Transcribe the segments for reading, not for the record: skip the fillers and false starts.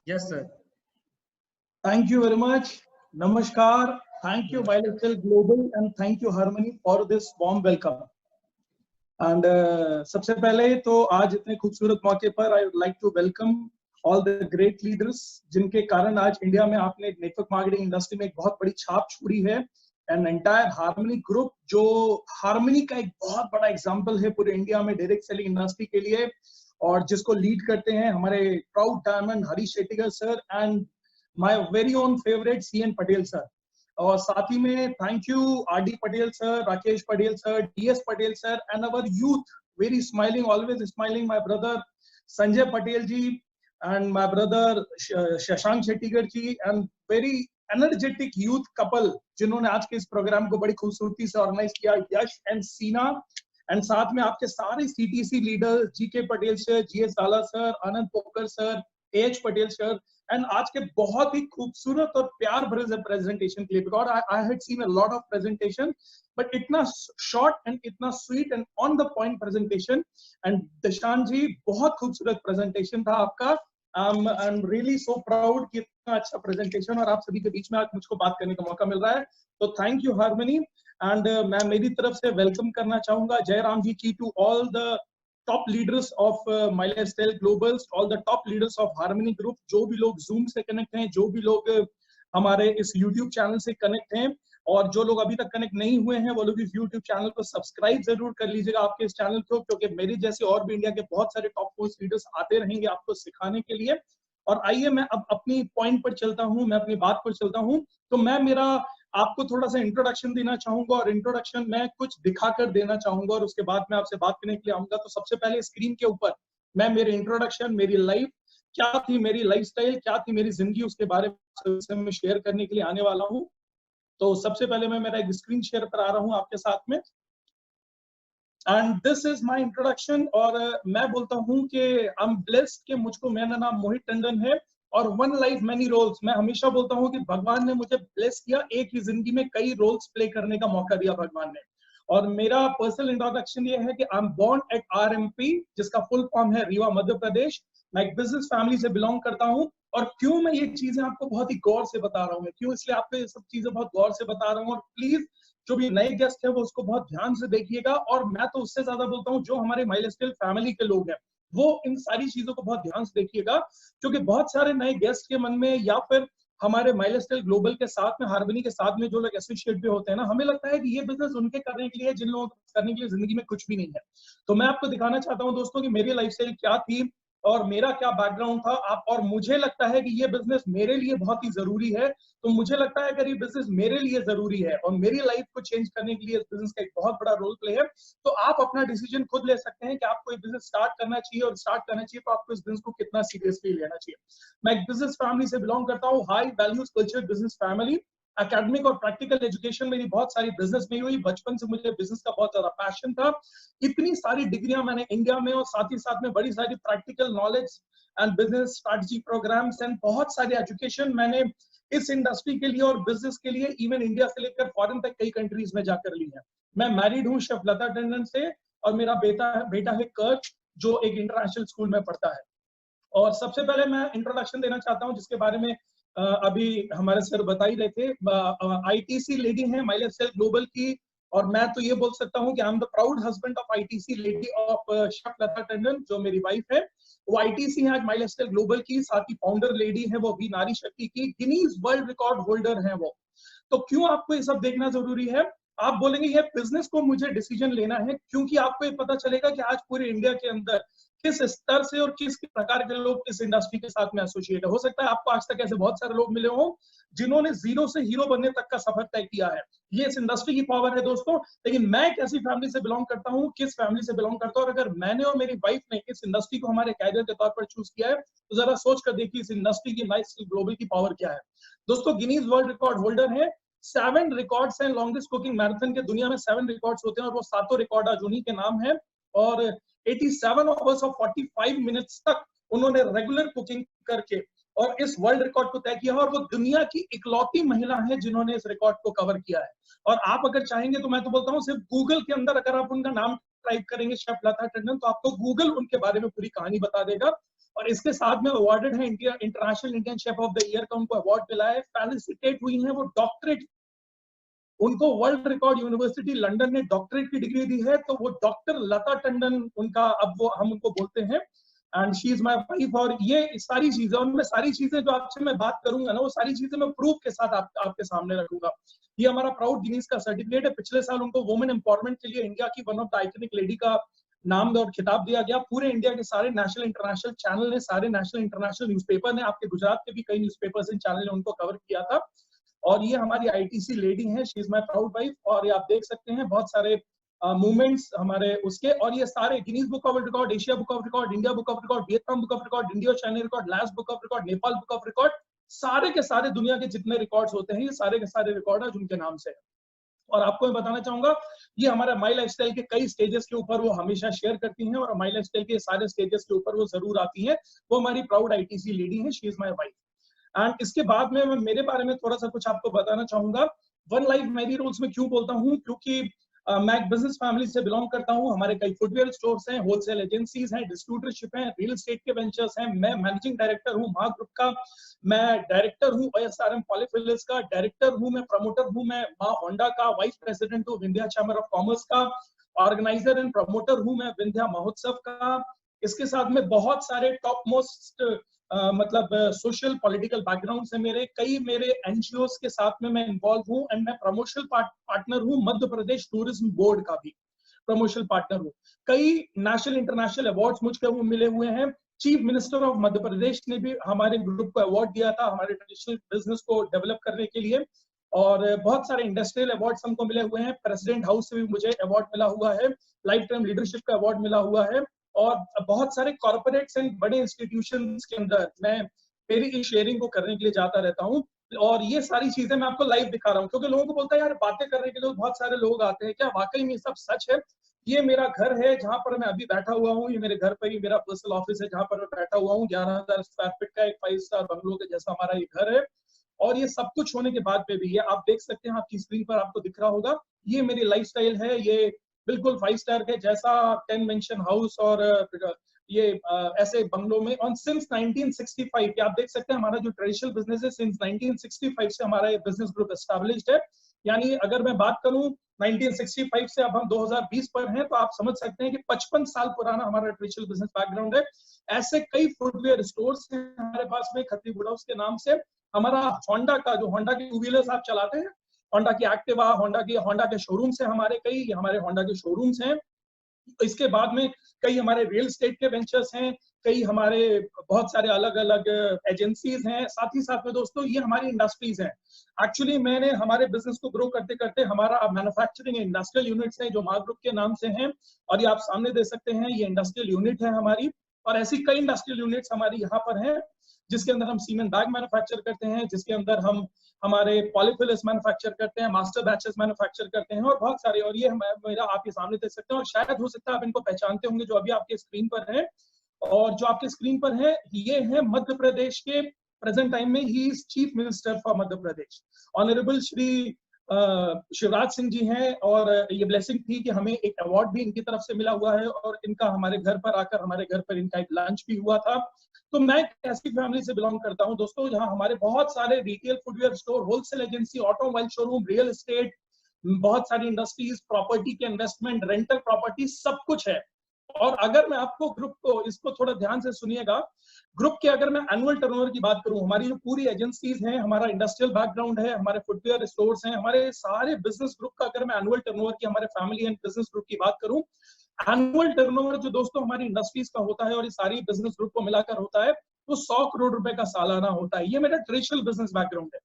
Yes, sir. Thank you very much. Namaskar. Thank you, Bilateral Global, and thank you, Harmony, for this warm welcome. And सबसे पहले तो आज इतने खूबसूरत मौके पर I would like to welcome all the great leaders जिनके कारण आज इंडिया में आपने नेटवर्क मार्केटिंग इंडस्ट्री में एक बहुत बड़ी छाप छोड़ी है. एंड एंटायर हार्मनी ग्रुप जो हार्मनी का एक बहुत बड़ा एग्जाम्पल है पूरे इंडिया में डायरेक्ट सेलिंग इंडस्ट्री के लिए, और जिसको लीड करते हैं हमारे proud diamond Harish Shettigar sir and my very own favourite CN Patel sir. और साथ ही में thank you RD Patel sir, Rakesh Patel sir, DS Patel sir and our youth very smiling, always smiling, my brother Sanjay Patel ji and my brother Shashank Shettigar ji and very energetic youth couple जिन्होंने आज के इस programme को बड़ी खूबसूरती से ऑर्गेनाइज किया, यश एंड सीना. एंड साथ में आपके सारे CTC leader GK Patel sir, GS जाला sir, Anand poker sir, AH Patel sir, and आज के बहुत ही खूबसूरत और प्यार भरे प्रेजेंटेशन के लिए, because I had seen a lot of presentation but इतना शॉर्ट एंड इतना sweet and on the point presentation. And Dashan ji बहुत खूबसूरत प्रेजेंटेशन था आपका. I am really so proud कि इतना अच्छा प्रेजेंटेशन और आप सभी के बीच में आज मुझको बात करने का मौका मिल रहा है. तो थैंक यू हार्मनी. एंड मैं मेरी तरफ से वेलकम करना चाहूंगा जयराम जी की to all the top leaders of My Lifestyle Globals, all the top leaders of Harmony Group, जो भी लोग Zoom से कनेक्ट हैं, जो भी लोग हमारे इस YouTube चैनल से कनेक्ट हैं, और जो लोग अभी तक कनेक्ट नहीं हुए हैं वो लोग इस YouTube चैनल को सब्सक्राइब जरूर कर लीजिएगा आपके इस चैनल को, क्योंकि मेरी जैसे और भी इंडिया के बहुत सारे टॉप मोस्ट लीडर्स आते रहेंगे आपको सिखाने के लिए. और आइए मैं अब अपनी पॉइंट पर चलता हूँ, मैं अपनी बात पर चलता हूँ. तो मैं मेरा आपको थोड़ा सा इंट्रोडक्शन देना चाहूंगा, और इंट्रोडक्शन मैं कुछ दिखाकर देना चाहूंगा, और उसके बाद मैं आपसे बात करने के लिए आऊंगा. तो सबसे पहले स्क्रीन के ऊपर मैं मेरे इंट्रोडक्शन, मेरी लाइफ क्या थी, मेरी लाइफस्टाइल क्या थी, मेरी जिंदगी, उसके बारे में शेयर करने के लिए आने वाला हूं. तो सबसे पहले मैं मेरा एक स्क्रीन शेयर पर आ रहा हूं आपके साथ में. And this is my introduction. और मैं बोलता हूं कि आई एम ब्लेस्ड कि मुझको, मेरा नाम मोहित टंडन है, और वन लाइफ मैनी रोल्स. मैं हमेशा बोलता हूं कि भगवान ने मुझे ब्लेस किया, एक ही जिंदगी में कई रोल्स प्ले करने का मौका दिया भगवान ने. और मेरा पर्सनल इंट्रोडक्शन ये है कि I am born at RMP, जिसका फुल फॉर्म है रीवा मध्य प्रदेश. मैं एक बिजनेस फैमिली से बिलोंग करता हूँ. और क्यों मैं ये चीजें आपको बहुत ही गौर से बता रहा हूँ, मैं क्यों इसलिए आपको ये सब चीजें बहुत गौर से बता रहा हूँ. और प्लीज जो भी नए गेस्ट है वो उसको बहुत ध्यान से देखिएगा. और मैं तो उससे ज्यादा बोलता हूँ जो हमारे माई लाइफस्टाइल फैमिली के लोग हैं वो इन सारी चीजों को बहुत ध्यान से देखिएगा, क्योंकि बहुत सारे नए गेस्ट के मन में, या फिर हमारे माई लाइफस्टाइल ग्लोबल के साथ में, हार्मनी के साथ में जो लोग एसोसिएट भी होते हैं ना, हमें लगता है कि ये बिजनेस उनके करने के लिए, जिन लोगों करने के लिए जिंदगी में कुछ भी नहीं है. तो मैं आपको दिखाना चाहता हूँ दोस्तों कि मेरी लाइफस्टाइल क्या थी और मेरा क्या बैकग्राउंड था. आप, और मुझे लगता है कि ये बिजनेस मेरे लिए बहुत ही जरूरी है. तो मुझे लगता है अगर ये बिजनेस मेरे लिए जरूरी है और मेरी लाइफ को चेंज करने के लिए इस बिजनेस का एक बहुत बड़ा रोल प्ले है, तो आप अपना डिसीजन खुद ले सकते हैं कि आपको ये बिजनेस स्टार्ट करना चाहिए, और स्टार्ट करना चाहिए तो आपको इस बिजनेस को कितना सीरियसली लेना चाहिए. मैं एक बिजनेस फैमिली से बिलोंग करता हूँ, high values culture business family. Academic और प्रैक्टिकल एजुकेशन मेरी बहुत सारी बिजनेस में हुई. बचपन से मुझे बिजनेस का बहुत ज्यादा पैशन था. इतनी सारी डिग्रियां मैंने इंडिया में, और साथ ही साथ में बड़ी सारी practical knowledge and business strategy programs and बहुत सारी एजुकेशन मैंने इस इंडस्ट्री के लिए और बिजनेस के लिए इवन इंडिया से लेकर फॉरेन तक कई कंट्रीज में जाकर ली है. मैं मैरिड हूँ शेफ लता टंडन से, और मेरा बेटा है कर्क, जो एक इंटरनेशनल स्कूल में पढ़ता है. और सबसे पहले मैं इंट्रोडक्शन देना चाहता हूँ जिसके बारे में अभी हमारे सर बता ही रहे थे. ITC लेडी है माई लाइफस्टाइल ग्लोबल की, और मैं तो ये बोल सकता हूँ कि I am the proud husband of ITC lady of chef Lata Tandon, जो मेरी वाइफ है. वो ITC है आज माई लाइफस्टाइल ग्लोबल की. साथ ही फाउंडर लेडी है वो भी नारी शक्ति की, गिनीज वर्ल्ड रिकॉर्ड होल्डर है वो. तो क्यों आपको ये सब देखना जरूरी है? आप बोलेंगे ये बिजनेस को मुझे डिसीजन लेना है क्योंकि आपको ये पता चलेगा कि आज पूरे इंडिया के अंदर किस स्तर से और किस प्रकार के लोग इस इंडस्ट्री के साथ में एसोसिएट है. हो सकता है आपको आज तक ऐसे बहुत सारे लोग मिले हों जिन्होंने जीरो से हीरो बनने तक का सफर तय किया है. ये इस इंडस्ट्री की पावर है दोस्तों. लेकिन मैं कैसी फैमिली से बिलोंग करता हूँ, किस फैमिली से बिलोंग करता हूँ, और अगर मैंने और मेरी वाइफ ने इस इंडस्ट्री को हमारे कैरियर के तौर पर चूज किया है, तो जरा सोच कर देखिए इस इंडस्ट्री की, लाइफस्टाइल ग्लोबल की पावर क्या है. दोस्तों गिनीज वर्ल्ड रिकॉर्ड होल्डर है. 7 रिकॉर्ड्स हैं लॉन्गेस्ट कुकिंग मैराथन के. दुनिया में 7 रिकॉर्ड्स होते हैं और वो सातों रिकॉर्ड आज उन्हीं के नाम है. और 87 आवर्स और 45 मिनट्स तक उन्होंने रेगुलर कुकिंग करके और इस वर्ल्ड रिकॉर्ड को तय किया है. और वो दुनिया की इकलौती महिला है जिन्होंने इस रिकॉर्ड को कवर किया है. और आप अगर चाहेंगे तो मैं तो बोलता हूँ सिर्फ गूगल के अंदर अगर आप उनका नाम टाइप करेंगे शेफ लता टंडन, तो आपको गूगल उनके बारे में पूरी कहानी बता देगा. और इसके साथ में अवार्डेड है India international Indian chef of the year का उनको अवार्ड मिला है। फेलिसिटेट हुई है वो डॉक्टरेट, उनको वर्ल्ड रिकॉर्ड यूनिवर्सिटी लंदन ने डॉक्टरेट की डिग्री दी है, तो वो डॉक्टर लता टंडन उनका अब वो हम उनको बोलते हैं, and she is my wife. और ये सारी चीजें, और मैं सारी चीजें जो आपसे मैं बात करूंगा ना, वो सारी चीजें मैं प्रूफ के साथ आपके सामने रखूंगा। ये हमारा प्राउड गिनीज का सर्टिफिकेट है। पिछले साल उनको वुमेन एम्पावरमेंट के लिए इंडिया की one of the iconic lady का नाम और खिताब दिया गया। पूरे इंडिया के सारे नेशनल इंटरनेशनल चैनल ने, सारे नेशनल इंटरनेशनल न्यूज़पेपर ने, आपके गुजरात के भी कई न्यूज़पेपर्स एंड चैनल ने उनको कवर किया था। और ये हमारी आईटीसी लेडी है, she is my proud wife. और ये आप देख सकते हैं बहुत सारे मूवमेंट्स हमारे उसके, और ये सारे Guinness book of record, Asia book of record, India book of record, Vietnam book of record, India China record, last book of record, Nepal book of record, सारे के सारे दुनिया के जितने रिकॉर्ड्स होते हैं ये सारे के सारे रिकॉर्ड है उनके नाम से। और आपको मैं बताना चाहूंगा, ये हमारा माई लाइफस्टाइल के कई स्टेजेस के ऊपर वो हमेशा शेयर करती हैं, और माई लाइफस्टाइल के सारे स्टेजेस के ऊपर वो जरूर आती हैं। वो हमारी प्राउड आईटीसी लेडी है, she is my wife. And इसके बाद में मैं मेरे बारे में थोड़ा सा कुछ आपको बताना चाहूंगा। वन लाइफ मेरी रूल्स में क्यों बोलता हूँ, क्योंकि मैं एक बिजनेस फैमिली से बिलोंग करता हूँ। हमारे कई फुटवेयर स्टोर्स हैं, होलसेल एजेंसीज हैं, डिस्ट्रीब्यूटरशिप है, रियल एस्टेट के वेंचर्स हैं। मैं मैनेजिंग डायरेक्टर हूँ माँ ग्रुप का, मैं डायरेक्टर हूँ OSRM पॉलीफिलिस का, डायरेक्टर हूँ, मैं प्रमोटर हूँ मैं माँ होंडा का, वाइस प्रेसिडेंट हूँ विंध्या चैम्बर ऑफ कॉमर्स का, ऑर्गेनाइजर एंड प्रमोटर हूँ मैं विंध्या महोत्सव का। इसके साथ में बहुत सारे टॉप मोस्ट मतलब सोशल पॉलिटिकल बैकग्राउंड से कई मेरे एनजीओस के साथ में मैं इन्वॉल्व हूँ, एंड मैं प्रमोशनल पार्टनर हूँ मध्य प्रदेश टूरिज्म बोर्ड का भी प्रमोशनल पार्टनर हूँ। कई नेशनल इंटरनेशनल अवार्ड्स मुझको मिले हुए हैं। Chief minister of Madhya Pradesh ने भी हमारे ग्रुप को अवार्ड दिया था हमारे ट्रेडिशनल बिजनेस को डेवलप करने के लिए, और बहुत सारे इंडस्ट्रियल अवार्ड्स हमको मिले हुए हैं। प्रेसिडेंट हाउस से भी मुझे अवार्ड मिला हुआ है, लाइफ टाइम लीडरशिप का अवार्ड मिला हुआ है, और बहुत सारे कॉर्पोरेट्स एंड बड़े इंस्टीट्यूशंस के अंदर मैं मेरी शेयरिंग को करने के लिए जाता रहता हूँ। और ये सारी चीजें मैं आपको लाइव दिखा रहा हूँ, क्योंकि लोगों को बोलता है यार बातें करने के लिए बहुत सारे लोग आते हैं, क्या वाकई में सब सच है? ये मेरा घर है जहां पर मैं अभी बैठा हुआ हूँ, ये मेरे घर पर ही मेरा पर्सनल ऑफिस है जहां पर मैं बैठा हुआ हूँ। 11,000 स्क्वायर फीट का एक 5 स्टार बंगलो के जैसा हमारा ये घर है। और ये सब कुछ होने के बाद में भी, ये आप देख सकते हैं, आपकी स्क्रीन पर आपको दिख रहा होगा, ये मेरी लाइफस्टाइल है। ये बिल्कुल 5 स्टार के जैसा 10 मेंशन हाउस और ये ऐसे बंगलों में ऑन सिंस 1965। आप देख सकते हैं हमारा जो ट्रेडिशनल बिजनेस है, सिंस 1965 से हमारा ये बिजनेस ग्रुप एस्टैब्लिश्ड है। यानी अगर मैं बात करूं 1965 से अब हम 2020 पर हैं, तो आप समझ सकते हैं कि 55 साल पुराना हमारा ट्रेडिशनल बिजनेस बैकग्राउंड है। ऐसे कई फुटवेयर स्टोर्स हैं हमारे पास में खत्री वुड हाउस के नाम से। हमारा होंडा का, जो होंडा की टू व्हीलर्स आप चलाते हैं, होंडा की एक्टिवा, होंडा के शोरूम्स हैं हमारे, कई हमारे होंडा के शोरूम्स हैं। इसके बाद में कई हमारे रियल एस्टेट के वेंचर्स हैं, कई हमारे बहुत सारे अलग अलग एजेंसीज हैं। साथ ही साथ में दोस्तों ये हमारी इंडस्ट्रीज हैं। एक्चुअली मैंने हमारे बिजनेस को ग्रो करते करते हमारा मैन्युफैक्चरिंग इंडस्ट्रियल यूनिट्स हैं जो माँ ग्रुप के नाम से हैं, और ये आप सामने दे सकते हैं, ये इंडस्ट्रियल यूनिट है हमारी। और ऐसी कई इंडस्ट्रियल यूनिट्स हमारी यहाँ पर हैं, जिसके अंदर हम सीमेंट बैग मैन्युफैक्चर करते हैं, जिसके अंदर हम हमारे पॉलीफिलिस मैन्युफैक्चर करते हैं, मास्टर बैचेस मैन्युफैक्चर करते हैं, और बहुत सारे। और ये मेरा आपके सामने देख सकते हैं, और शायद हो सकता है आप इनको पहचानते होंगे जो अभी आपके स्क्रीन पर है। और जो आपके स्क्रीन पर है ये है मध्य प्रदेश के प्रेजेंट टाइम में ही is chief minister for Madhya Pradesh, honourable Shri Shivraj Singh ji हैं। और ये ब्लेसिंग थी कि हमें एक अवार्ड भी इनकी तरफ से मिला हुआ है, और इनका हमारे घर पर आकर हमारे घर पर इनका एक लंच भी हुआ था। तो मैं एक ऐसी फैमिली से बिलोंग करता हूं दोस्तों, जहां हमारे बहुत सारे retail footwear store, wholesale agency, automobile showroom, real estate, बहुत सारी इंडस्ट्रीज, प्रॉपर्टी के इन्वेस्टमेंट, रेंटल प्रॉपर्टी, सब कुछ है। और अगर मैं आपको ग्रुप को, इसको थोड़ा ध्यान से सुनिएगा, ग्रुप के अगर मैं एनुअल टर्नओवर की बात करूं, हमारी जो पूरी एजेंसीज हैं, हमारा इंडस्ट्रियल बैकग्राउंड है, हमारे फुटवेयर स्टोर्स हैं, हमारे सारे बिजनेस ग्रुप का अगर मैं एनुअल टर्नओवर की, हमारे फैमिली एंड बिजनेस ग्रुप की बात करूं, एनुअल टर्नओवर जो दोस्तों हमारी इंडस्ट्रीज का होता है और ये सारी बिजनेस ग्रुप को मिलाकर होता है, वो 100 करोड़ रुपए का सालाना होता है। ये मेरा ट्रेडिशनल बिजनेस बैकग्राउंड है।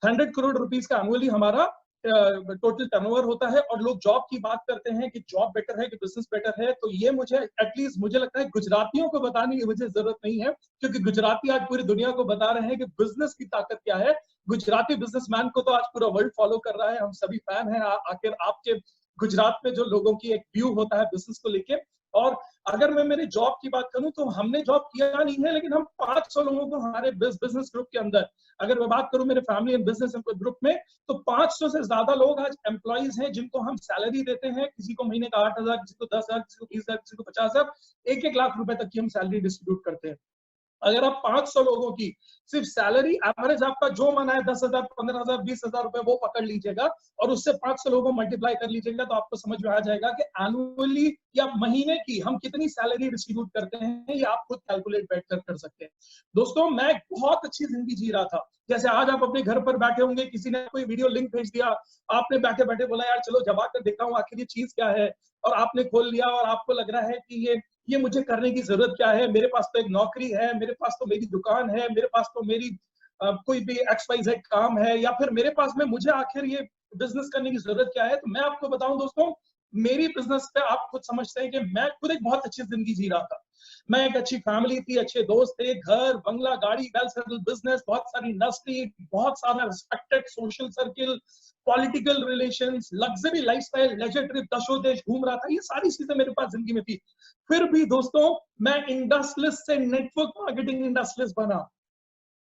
100 करोड़ रुपीस का एनुअली हमारा टोटल टर्नओवर होता है। और लोग जॉब की बात करते हैं कि जॉब बेटर है कि बिजनेस बेटर है, तो ये मुझे एटलीस्ट मुझे लगता है गुजरातियों को बताने की मुझे जरूरत नहीं है, क्योंकि गुजराती आज पूरी दुनिया को बता रहे हैं कि बिजनेस की ताकत क्या है। गुजराती बिजनेसमैन को तो आज पूरा वर्ल्ड फॉलो कर रहा है, हम सभी फैन हैं। आखिर आपके गुजरात में जो लोगों की एक व्यू होता है बिजनेस को लेके। और अगर मैं मेरे जॉब की बात करूं तो हमने जॉब किया नहीं है, लेकिन हम 500 लोगों को हमारे बिजनेस ग्रुप के अंदर, अगर मैं बात करूं मेरे फैमिली एंड बिजनेस ग्रुप में, तो 500 से ज्यादा लोग आज एम्प्लॉइज हैं जिनको हम सैलरी देते हैं। किसी को महीने का 8,000, किसी को 10,000, किसी को 20,000, किसी को 50,000, 1-1 लाख रुपए तक की हम सैलरी डिस्ट्रीब्यूट करते हैं। अगर आप 500 लोगों की सिर्फ सैलरी एवरेज आपका जो मना है 10,000, 15,000, 20,000 रुपए वो पकड़ लीजिएगा और उससे 500 लोगों को मल्टीप्लाई कर लीजिएगा तो आपको समझ में आ जाएगा कि एनुअली या महीने की हम कितनी सैलरी डिस्ट्रीब्यूट करते हैं, ये आप खुद कैलकुलेट बैठकर कर सकते हैं। दोस्तों मैं बहुत अच्छी जिंदगी जी रहा था। जैसे आज आप अपने घर पर बैठे होंगे, किसी ने कोई वीडियो लिंक भेज दिया, आपने बैठे बैठे बोला यार चलो जमा कर देखता हूँ आखिर ये चीज क्या है, और आपने खोल लिया और आपको लग रहा है कि ये मुझे करने की जरूरत क्या है, मेरे पास तो एक नौकरी है, मेरे पास तो मेरी दुकान है, मेरे पास तो मेरी कोई भी XYZ काम है, या फिर मेरे पास में मुझे आखिर ये बिजनेस करने की जरूरत क्या है। तो मैं आपको बताऊं दोस्तों, मेरी बिजनेस पे आप खुद समझते हैं कि मैं खुद एक बहुत अच्छी जिंदगी जी रहा था। मैं एक अच्छी फैमिली थी, अच्छे दोस्त थे, घर बंगला गाड़ी, वेल सेटल्ड बिजनेस, बहुत सारी इंडस्ट्री, बहुत सारा respected social circle, political relations, luxury lifestyle, leisure trip, दशों देश घूम रहा था, ये सारी चीजें मेरे पास जिंदगी में थी। फिर भी दोस्तों मैं इंडस्ट्रियलिस्ट से नेटवर्क मार्केटिंग इंडस्ट्रियलिस्ट बना।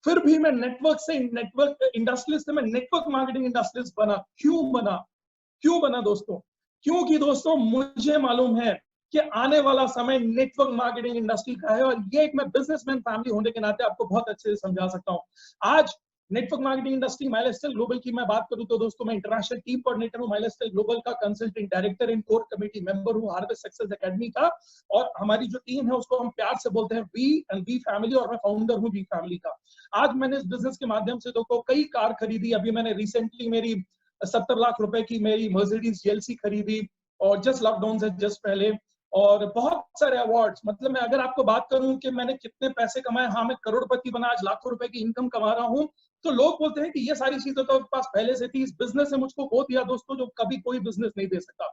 फिर भी मैं नेटवर्क इंडस्ट्रियलिस्ट से मैं नेटवर्क मार्केटिंग इंडस्ट्रियलिस्ट बना। क्यों बना दोस्तों? क्योंकि दोस्तों मुझे मालूम है कि आने वाला समय नेटवर्क मार्केटिंग इंडस्ट्री का है, और ये एक मैं बिजनेसमैन फैमिली होने के नाते आपको बहुत अच्छे से समझा सकता हूँ। आज नेटवर्क मार्केटिंग इंडस्ट्री माइलस्टाइल ग्लोबल की मैं बात करूं तो दोस्तों मैं इंटरनेशनल टीम कोऑर्डिनेटर हूं, माइलस्टाइल ग्लोबल का consulting director in core committee member हूं, हार्वेस्ट सक्सेस एकेडमी का, और हमारी जो टीम है उसको हम प्यार से बोलते हैं वी एंड वी फैमिली, और मैं फाउंडर हूं वी फैमिली का। आज मैंने इस बिजनेस के माध्यम से दोस्तों कई कार खरीदी। अभी मैंने रिसेंटली मेरी 70 लाख रुपए की मेरी मर्सिडीज GLC खरीदी, और जस्ट लॉकडाउन से जस्ट पहले, और बहुत सारे अवार्ड्स। मतलब मैं अगर आपको बात करूं कि मैंने कितने पैसे कमाए, हाँ मैं करोड़पति बना, आज लाखों रुपए की इनकम कमा रहा हूं, तो लोग बोलते हैं कि ये सारी चीजें तो पास पहले से थी। इस बिजनेस ने मुझको वो दिया दोस्तों जो कभी कोई बिजनेस नहीं दे सकता।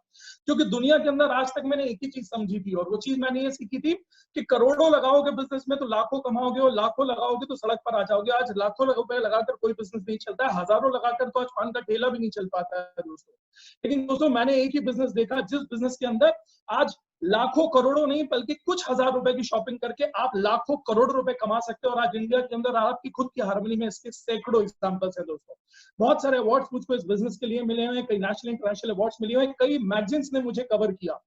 क्योंकि दुनिया के अंदर आज तक मैंने एक ही चीज समझी थी, और वो चीज मैंने ये सीखी थी कि करोड़ों लगाओगे बिजनेस में तो लाखों कमाओगे, और लाखों लगाओगे तो सड़क पर आ जाओगे। आज लाखों रुपए लगाकर कोई बिजनेस नहीं चलता है, हजारों लगाकर तो आज पान का ठेला भी नहीं चल पाता है दोस्तों। लेकिन दोस्तों मैंने एक ही बिजनेस देखा जिस बिजनेस के अंदर आज लाखों करोड़ों नहीं बल्कि कुछ हजार रुपए की शॉपिंग करके आप लाखों करोड़ रुपए कमा सकते हो। और आज इंडिया के अंदर आपकी खुद की हार्मनी में इसके सैकड़ों एग्जांपल्स हैं दोस्तों। बहुत सारे अवार्ड्स मुझको इस बिजनेस के लिए मिले हैं, कई नेशनल इंटरनेशनल अवार्ड्स मिले हैं, कई मैगजीन्स ने मुझे कवर किया,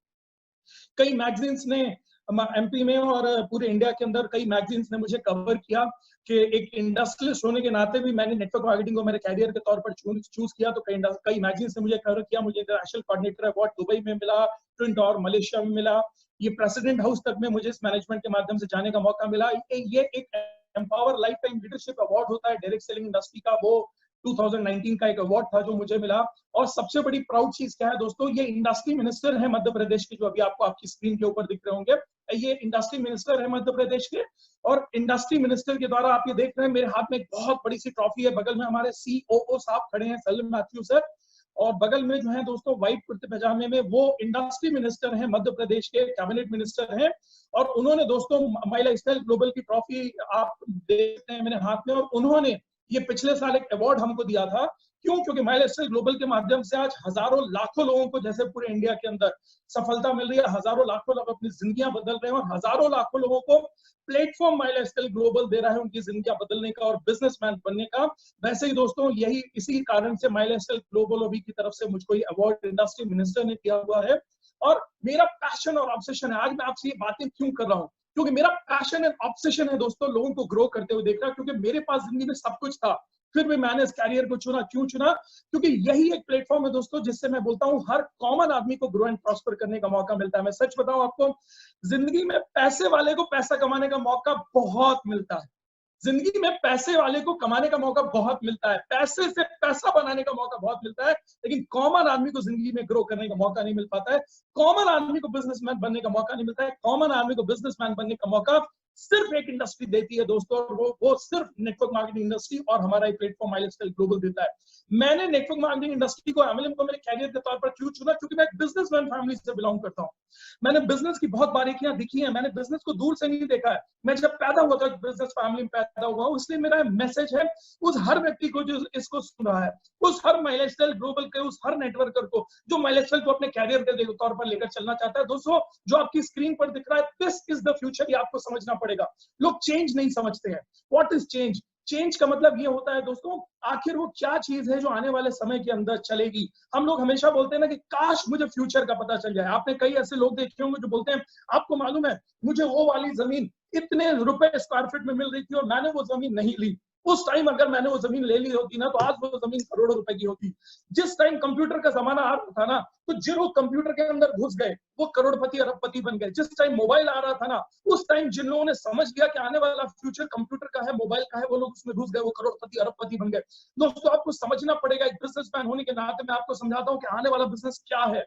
कई मैगजीन्स ने MP में और पूरे इंडिया के अंदर कई मैगजीन्स ने मुझे कवर किया। कि एक इंडस्ट्रियलिस्ट होने के नाते भी मैंने नेटवर्क मार्केटिंग को मेरे कैरियर के तौर पर चूज किया, तो कई मैगजीन्स ने मुझे कवर किया। मुझे इंटरनेशनल कोऑर्डिनेटर अवार्ड दुबई में मिला, ट्विन टावर मलेशिया में मिला, ये प्रेसिडेंट हाउस तक में मुझे इस मैनेजमेंट के माध्यम से जाने का मौका मिला। ये एक empower life time leadership award होता है डायरेक्ट सेलिंग इंडस्ट्री का, वो 2019 का एक अवार्ड था जो मुझे मिला। और सबसे बड़ी प्राउड चीज क्या है दोस्तों, ये इंडस्ट्री मिनिस्टर है मध्य प्रदेश के, जो अभी आपको आपकी स्क्रीन के ऊपर दिख रहे होंगे, ये इंडस्ट्री मिनिस्टर है मध्य प्रदेश के। और इंडस्ट्री मिनिस्टर के द्वारा आप ये देख रहे हैं मेरे हाथ में एक बहुत बड़ी सी ट्रॉफी है, बगल में हमारे COO साहब खड़े हैं, सलीम मैथ्यू सर, और बगल में जो है दोस्तों व्हाइट कुर्ते पजामे में वो इंडस्ट्री मिनिस्टर हैं मध्य प्रदेश के, कैबिनेट मिनिस्टर हैं। और उन्होंने दोस्तों माई लाइफस्टाइल ग्लोबल की ट्रॉफी आप देखते हैं मेरे हाथ में, और उन्होंने ये पिछले साल एक अवार्ड हमको दिया था। क्यों? क्योंकि माई लाइफस्टाइल ग्लोबल के माध्यम से आज हजारों लाखों लोगों को जैसे पूरे इंडिया के अंदर सफलता मिल रही है, हजारों लाखों लोग अपनी जिंदगियां बदल रहे हैं, और हजारों लाखों लोगों को प्लेटफॉर्म माई लाइफस्टाइल ग्लोबल दे रहा है उनकी जिंदगियां बदलने का और बिजनेसमैन बनने का। वैसे ही दोस्तों यही इसी कारण से माई लाइफस्टाइल ग्लोबल अभी की तरफ से मुझको ये अवार्ड इंडस्ट्री मिनिस्टर ने दिया हुआ है। और मेरा पैशन और ऑब्सेशन है, आज मैं आपसे ये बातें क्यों कर रहा हूँ, क्योंकि मेरा पैशन एंड ऑब्सेशन है दोस्तों लोगों को ग्रो करते हुए देखना। क्योंकि मेरे पास जिंदगी में सब कुछ था, फिर भी मैंने इस कैरियर को चुना। क्यों चुना? क्योंकि यही एक प्लेटफॉर्म है दोस्तों जिससे मैं बोलता हूं हर कॉमन आदमी को ग्रो एंड प्रॉस्पर करने का मौका मिलता है। मैं सच बताऊं आपको, जिंदगी में पैसे वाले को पैसा कमाने का मौका बहुत मिलता है, जिंदगी में पैसे वाले को कमाने का मौका बहुत मिलता है, पैसे से पैसा बनाने का मौका बहुत मिलता है, लेकिन कॉमन आदमी को जिंदगी में ग्रो करने का मौका नहीं मिल पाता है। कॉमन आदमी को बिजनेसमैन बनने का मौका नहीं मिलता है। कॉमन आदमी को बिजनेसमैन बनने का मौका सिर्फ एक इंडस्ट्री देती है दोस्तों, और वो सिर्फ नेटवर्क मार्केटिंग इंडस्ट्री और हमारा एक प्लेटफॉर्म माई लाइफस्टाइल ग्लोबल देता है। मैंने नेटवर्क मार्केटिंग इंडस्ट्री को, MLM को मेरे कैरियर के तौर पर क्यों चुना? क्योंकि मैं एक बिजनेसमैन फैमिली से बिलोंग करता हूँ। मैंने बिजनेस की बहुत बारीकियां दिखी है, मैंने बिजनेस को दूर से नहीं देखा है। मैं जब पैदा हुआ था बिजनेस फैमिली में पैदा हुआ, इसलिए मेरा मैसेज है उस हर व्यक्ति को जो इसको सुन रहा है, उस हर माई लाइफस्टाइल ग्लोबल के उस हर नेटवर्कर को जो माई लाइफस्टाइल को अपने कैरियर के तौर पर लेकर चलना चाहता है। दोस्तों जो आपकी स्क्रीन पर दिख रहा है, दिस इज द फ्यूचर, ये आपको समझना पड़ेगा। लोग चेंज नहीं समझते हैं। What is change? चेंज का मतलब ये होता है दोस्तों, आखिर वो क्या चीज है जो आने वाले समय के अंदर चलेगी। हम लोग हमेशा बोलते हैं ना कि काश मुझे फ्यूचर का पता चल जाए। आपने कई ऐसे लोग देखे होंगे जो बोलते हैं आपको मालूम है मुझे वो वाली जमीन इतने रुपए स्क्वायर फीट में मिल रही थी और मैंने वो जमीन नहीं ली। उस टाइम अगर मैंने वो जमीन ले ली होती ना तो आज वो जमीन करोड़ों रुपए की होती। जिस टाइम कंप्यूटर का जमाना आ रहा था ना तो जो लोग कंप्यूटर के अंदर घुस गए वो करोड़पति अरबपति बन गए। जिस टाइम मोबाइल आ रहा था ना उस टाइम जिन लोगों ने समझ लिया कि आने वाला फ्यूचर कंप्यूटर का है, मोबाइल का है, वो लोग उसमें घुस गए, वो करोड़पति अरबपति बन गए। दोस्तों आपको समझना पड़ेगा, एक बिजनेसमैन होने के नाते मैं आपको समझाता हूँ कि आने वाला बिजनेस क्या है।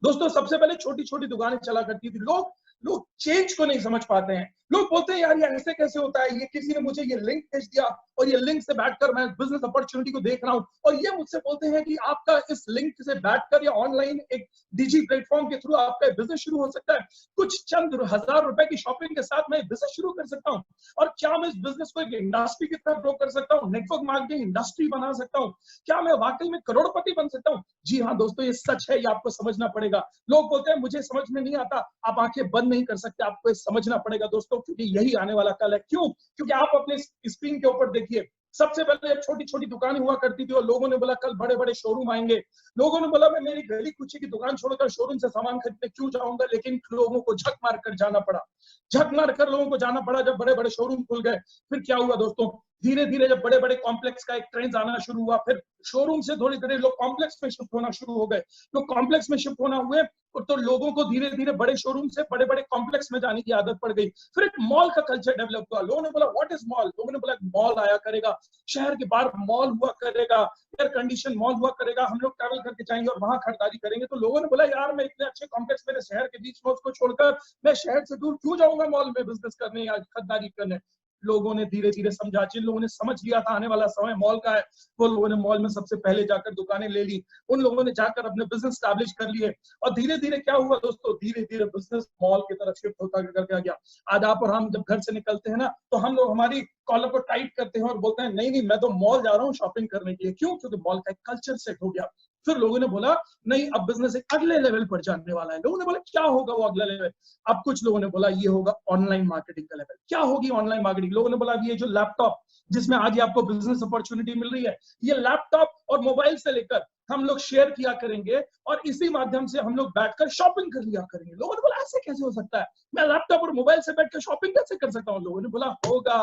दोस्तों सबसे पहले छोटी छोटी दुकानें चला करती थी। लोग लोग चेंज को नहीं समझ पाते हैं। लोग बोलते हैं यार ये ऐसे कैसे होता है, ये किसी ने मुझे ये लिंक भेज दिया और ये लिंक से बैठकर मैं बिजनेस अपॉर्चुनिटी को देख रहा हूं और ये मुझसे बोलते हैं कि आपका इस लिंक से बैठकर या ऑनलाइन एक डिजी प्लेटफॉर्म के थ्रू आपका बिजनेस शुरू हो सकता है। कुछ चंद हजार रुपए की शॉपिंग के साथ मैं बिजनेस शुरू कर सकता हूँ और क्या मैं इस बिजनेस को एक इंडस्ट्री की तरह ग्रो कर सकता हूँ, नेटवर्क मार्केटिंग इंडस्ट्री बना सकता हूँ, क्या मैं वाकई में करोड़पति बन सकता हूँ। जी हाँ दोस्तों ये सच है, ये आपको समझना पड़ेगा। लोग बोलते हैं मुझे समझ में नहीं आता, आप आंखें बंद नहीं कर सकते, आपको समझना पड़ेगा दोस्तों, क्योंकि यही आने वाला कल है। क्यों? क्योंकि आप अपने स्क्रीन के ऊपर देखिए, सबसे पहले छोटी छोटी दुकानें हुआ करती थी और लोगों ने बोला कल बड़े बड़े शोरूम आएंगे। लोगों ने बोला मैं मेरी गली कुची की दुकान छोड़कर शोरूम से सामान खरीदने क्यों जाऊंगा, लेकिन लोगों को झक मार कर जाना पड़ा। झक मार कर लोगों को जाना पड़ा जब बड़े बड़े शोरूम खुल गए। फिर क्या हुआ दोस्तों, धीरे धीरे जब बड़े बड़े कॉम्प्लेक्स का एक ट्रेंड आना शुरू हुआ, फिर शोरूम से थोड़ी देर लोग कॉम्प्लेक्स में शिफ्ट होना शुरू हो गए। लोग कॉम्प्लेक्स में शिफ्ट होना हुए तो लोगों को धीरे धीरे बड़े शोरूम से बड़े बड़े कॉम्प्लेक्स में जाने की आदत पड़ गई। फिर एक मॉल का कल्चर डेवलप हुआ। लोगों ने बोला व्हाट इज मॉल, लोगों ने बोला मॉल आया करेगा, शहर के बाहर मॉल हुआ करेगा, एयर कंडीशन मॉल हुआ करेगा, हम लोग ट्रैवल करके जाएंगे और वहां खरीदारी करेंगे। तो लोगों ने बोला यार मैं इतने अच्छे कॉम्प्लेक्स मेरे शहर के बीच में उसको छोड़कर मैं शहर से दूर क्यों जाऊंगा मॉल में बिजनेस करने या खरीदारी करने। लोगों ने धीरे धीरे समझा, जिन लोगों ने समझ लिया था आने वाला समय मॉल का है वो लोगों ने मॉल में सबसे पहले जाकर दुकानें ले ली, उन लोगों ने जाकर अपने बिजनेस स्टैब्लिश कर लिए और धीरे धीरे क्या हुआ दोस्तों, धीरे धीरे बिजनेस मॉल की तरफ शिफ्ट होता करके गया। आज आप और हम जब घर से निकलते हैं ना तो हम लोग हमारी कॉलर को टाइट करते हैं और बोलते हैं नहीं नहीं मैं तो मॉल जा रहा हूँ शॉपिंग करने के लिए। क्यों? क्योंकि मॉल का एक कल्चर सेट हो गया। फिर लोगों ने बोला नहीं अब बिजनेस एक अगले लेवल पर जाने वाला है। लोगों ने बोला क्या होगा वो अगला लेवल। अब कुछ लोगों ने बोला ये होगा ऑनलाइन मार्केटिंग का लेवल। क्या होगी ऑनलाइन मार्केटिंग? लोगों ने बोला ये जो लैपटॉप जिसमें आज आपको बिजनेस अपॉर्चुनिटी मिल रही है, ये लैपटॉप और मोबाइल से लेकर हम लोग शेयर किया करेंगे और इसी माध्यम से हम लोग बैठकर शॉपिंग कर लिया करेंगे। लोगों ने बोला ऐसे कैसे हो सकता है, मैं लैपटॉप और मोबाइल से बैठकर शॉपिंग कैसे कर सकता हूँ। लोगों ने बोला होगा।